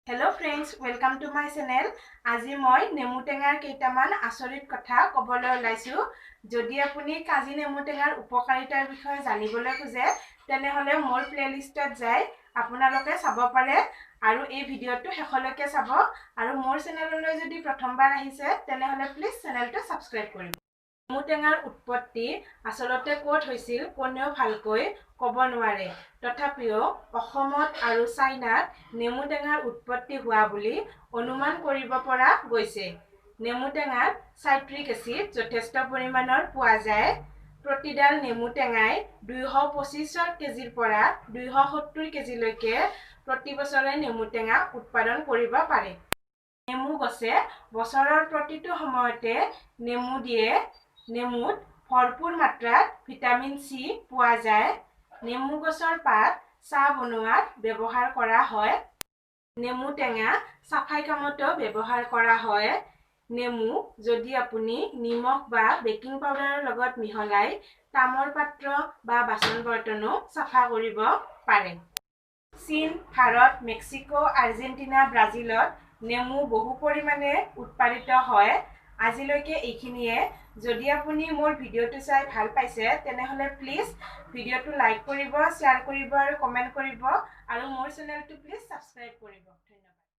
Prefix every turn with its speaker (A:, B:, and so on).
A: Hello friends, welcome to my channel. আজি মই নেমু টেঙাৰ কেইটামান আচৰিত কথা ক'বলৈ ওলাইছো। যদি আপুনি কাজি নেমু টেঙাৰ উপকাৰিতাৰ বিষয়ে জানিবলৈ খোজে তেনেহলে মোৰ প্লেলিষ্টত যাই আপোনালোকে চাব পাৰে আৰু এই ভিডিঅটো শেষলৈকে চাব আৰু মোৰ চেনেললৈ যদি প্ৰথমবাৰ আহিছে তেনেহলে প্লিজ চেনেলটো সাবস্ক্ৰাইব কৰিব। নেমু টেঙাৰ উৎপত্তি আসলতে ক'ত হৈছিল কোনেও ভালকৈ ক'ব নোৱাৰে। তথাপিও অসমত আৰু চাইনাত নেমু টেঙাৰ উৎপত্তি হোৱা বুলি অনুমান কৰিব পৰা গৈছে। নেমু টেঙাত সাইট্ৰিক এসিড যথেষ্ট পৰিমাণৰ পোৱা যায়। প্ৰতিডাল নেমু টেঙাই 225 কেজিৰ পৰা 270 কেজিলৈকে প্ৰতি বছৰে নেমু টেঙা উৎপাদন কৰিব পাৰে। নেমু গছে বছৰৰ প্ৰতিটো সময়তে নেমু দিয়ে। নেমুত ভৰপূৰ মাত্ৰাত ভিটামিন সি পোৱা যায়। নেমু গছৰ পাত চাহ বনোৱাত ব্যৱহাৰ কৰা হয়। নেমু টেঙা সাফাই কামতো ব্যৱহাৰ কৰা হয়। নেমু যদি আপুনি নিমখ বা বেকিং পাউডাৰৰ লগত মিহলাই তামৰ পাত্ৰ বা বাচন বৰ্তনো সাফা কৰিব পাৰে। চীন, ভাৰত, মেক্সিকো, আৰ্জেণ্টিনা, ব্ৰাজিলত নেমু বহু পৰিমাণে উৎপাদিত হয়। আজিলৈকে এইখিনিয়ে। যদি আপুনি মোৰ ভিডিঅটো চাই ভাল পাইছে তেনেহলে প্লিজ ভিডিঅটো লাইক কৰিব, শ্বেয়াৰ কৰিব আৰু কমেন্ট কৰিব আৰু মোৰ চেনেলটো প্লিজ সাবস্ক্ৰাইব কৰিব।